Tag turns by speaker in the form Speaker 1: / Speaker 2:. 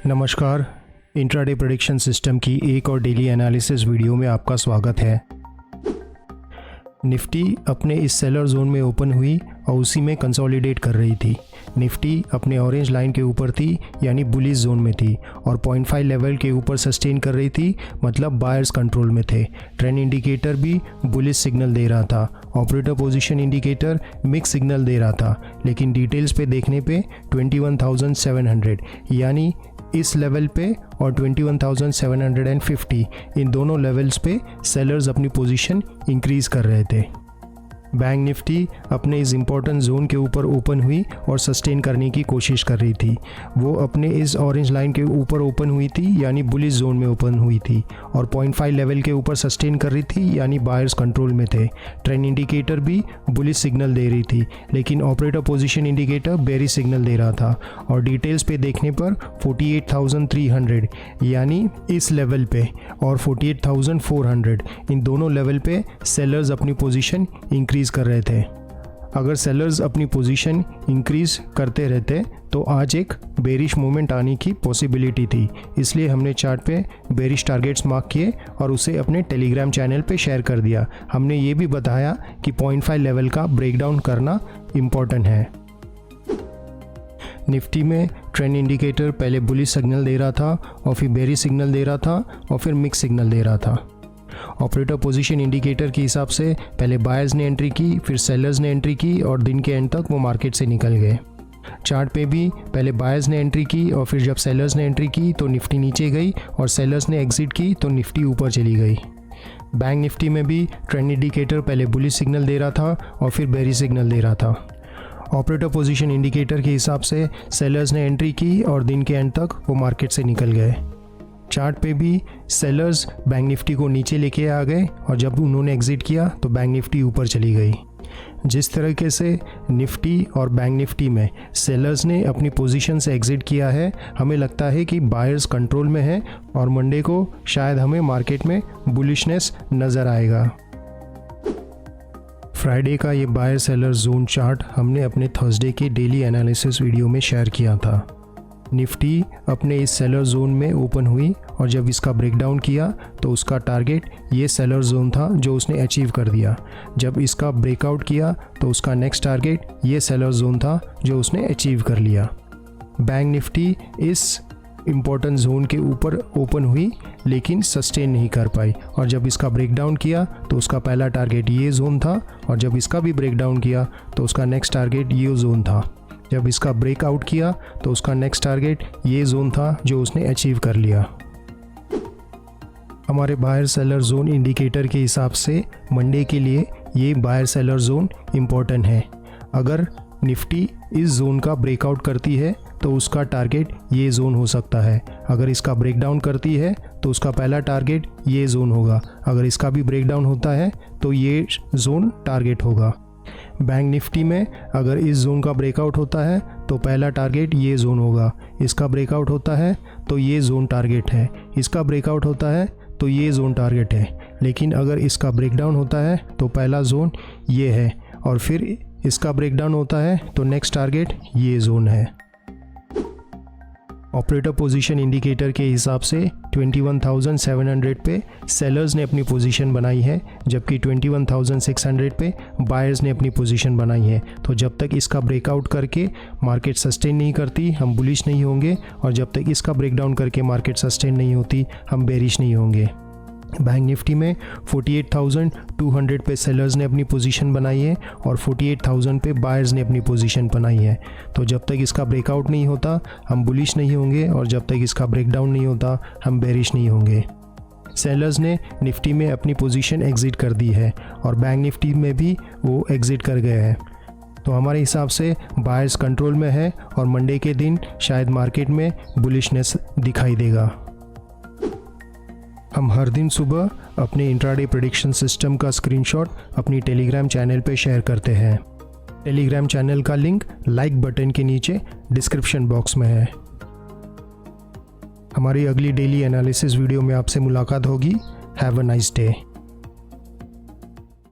Speaker 1: नमस्कार, intraday prediction system की एक और डेली एनालिसिस वीडियो में आपका स्वागत है। निफ्टी अपने इस सेलर जोन में ओपन हुई और उसी में कंसोलिडेट कर रही थी। निफ्टी अपने ऑरेंज लाइन के ऊपर थी, यानी बुलिश जोन में थी और 0.5 लेवल के ऊपर सस्टेन कर रही थी, मतलब बायर्स कंट्रोल में थे। ट्रेंड इंडिकेटर भी बुलिश सिग्नल दे रहा था। Operator position indicator mix signal दे रहा था, लेकिन डिटेल्स पे देखने पे 21,700 यानी इस लेवल पे और 21,750 इन दोनों लेवल्स पे सेलर्स अपनी पोजीशन इंक्रीज कर रहे थे। बैंक निफ्टी अपने इस इम्पोर्टेंट जोन के ऊपर ओपन हुई और सस्टेन करने की कोशिश कर रही थी। वो अपने इस ऑरेंज लाइन के ऊपर ओपन हुई थी, यानी बुलिश जोन में ओपन हुई थी और 0.5 लेवल के ऊपर सस्टेन कर रही थी, यानी बायर्स कंट्रोल में थे। ट्रेंड इंडिकेटर भी बुलिश सिग्नल दे रही थी, लेकिन operator position indicator bearish signal दे रहा था और डिटेल्स पे देखने पर 48,300 यानी इस लेवल पे और 48,400 इन दोनों लेवल पे सेलर्स अपनी पोजीशन इंक्रीज कर रहे थे। अगर सेलर्स अपनी पोजीशन इंक्रीज करते रहते तो आज एक बेरिश मूवमेंट आने की पॉसिबिलिटी थी, इसलिए हमने चार्ट पे बेरिश टारगेट्स मार्क किए और उसे अपने टेलीग्राम चैनल पे शेयर कर दिया। हमने ये भी बताया कि 0.5 लेवल का ब्रेकडाउन करना इम्पोर्टेंट है। निफ्टी में ट्रेंड इंडिकेटर पहले बुलिश सिग्नल दे रहा था और फिर बेरिश सिग्नल दे रहा था और फिर मिक्स सिग्नल दे रहा था। ऑपरेटर पोजीशन इंडिकेटर के हिसाब से पहले बायर्स ने एंट्री की, फिर सेलर्स ने एंट्री की और दिन के एंड तक वो मार्केट से निकल गए। चार्ट पे भी पहले बायर्स ने एंट्री की और फिर जब सेलर्स ने एंट्री की तो निफ्टी नीचे गई और सेलर्स ने एग्जिट की तो निफ्टी ऊपर चली गई। बैंक निफ्टी में भी ट्रेंड इंडिकेटर पहले बुलिश सिग्नल दे रहा था और फिर बेरिश सिग्नल दे रहा था। ऑपरेटर पोजीशन इंडिकेटर के हिसाब से सेलर्स ने एंट्री की और दिन के एंड तक वो मार्केट से निकल गए। चार्ट पे भी सेलर्स बैंक निफ्टी को नीचे लेके आ गए और जब उन्होंने एग्जिट किया तो बैंक निफ्टी ऊपर चली गई। जिस तरीके से निफ्टी और बैंक निफ्टी में सेलर्स ने अपनी पोजीशन से एग्जिट किया है, हमें लगता है कि बायर्स कंट्रोल में है और मंडे को शायद हमें मार्केट में बुलिशनेस नज़र आएगा। फ्राइडे का ये बायर सेलर जोन चार्ट हमने अपने थर्सडे के डेली एनालिसिस वीडियो में शेयर किया था। निफ्टी अपने इस सेलर जोन में ओपन हुई और जब इसका ब्रेकडाउन किया तो उसका टारगेट ये सेलर जोन था जो उसने अचीव कर दिया। जब इसका ब्रेकआउट किया तो उसका नेक्स्ट टारगेट ये सेलर जोन था जो उसने अचीव कर लिया। बैंक निफ्टी इस इम्पोर्टेंट जोन के ऊपर ओपन हुई लेकिन सस्टेन नहीं कर पाई और जब इसका ब्रेकडाउन किया तो उसका पहला टारगेट ये जोन था और जब इसका भी ब्रेकडाउन किया तो उसका नेक्स्ट टारगेट ये जोन था। जब इसका ब्रेकआउट किया तो उसका नेक्स्ट टारगेट ये जोन था जो उसने अचीव कर लिया। हमारे बायर सेलर जोन इंडिकेटर के हिसाब से मंडे के लिए ये बायर सेलर जोन इम्पोर्टेंट है। अगर निफ्टी इस जोन का ब्रेकआउट करती है तो उसका टारगेट ये जोन हो सकता है। अगर इसका ब्रेकडाउन करती है तो उसका पहला टारगेट ये जोन होगा। अगर इसका भी ब्रेकडाउन होता है तो ये जोन टारगेट होगा। बैंक निफ्टी में अगर इस जोन का ब्रेकआउट होता है तो पहला टारगेट ये जोन होगा। इसका ब्रेकआउट होता है तो ये जोन टारगेट है। इसका ब्रेकआउट होता है तो ये जोन टारगेट है। लेकिन अगर इसका ब्रेकडाउन होता है तो पहला जोन ये है और फिर इसका ब्रेकडाउन होता है तो नेक्स्ट टारगेट ये जोन है। ऑपरेटर पोजीशन इंडिकेटर के हिसाब से 21,700 पे सेलर्स ने अपनी पोजीशन बनाई है, जबकि 21,600 पे बायर्स ने अपनी पोजीशन बनाई है। तो जब तक इसका ब्रेकआउट करके मार्केट सस्टेन नहीं करती हम बुलिश नहीं होंगे और जब तक इसका ब्रेकडाउन करके मार्केट सस्टेन नहीं होती हम बेरिश नहीं होंगे। बैंक निफ्टी में 48,200 पे सेलर्स ने अपनी पोजीशन बनाई है और 48,000 पे बायर्स ने अपनी पोजीशन बनाई है। तो जब तक इसका ब्रेकआउट नहीं होता हम बुलिश नहीं होंगे और जब तक इसका ब्रेकडाउन नहीं होता हम बेरिश नहीं होंगे। सेलर्स ने निफ्टी में अपनी पोजीशन एग्जिट कर दी है और बैंक निफ्टी में भी वो एग्जिट कर गए हैं। तो हमारे हिसाब से बायर्स कंट्रोल में है और मंडे के दिन शायद मार्केट में बुलिशनेस दिखाई देगा। हम हर दिन सुबह अपने इंट्राडे प्रेडिक्शन सिस्टम का स्क्रीनशॉट अपनी टेलीग्राम चैनल पे शेयर करते हैं। टेलीग्राम चैनल का लिंक लाइक बटन के नीचे डिस्क्रिप्शन बॉक्स में है। हमारी अगली डेली एनालिसिस वीडियो में आपसे मुलाकात होगी। Have a nice day.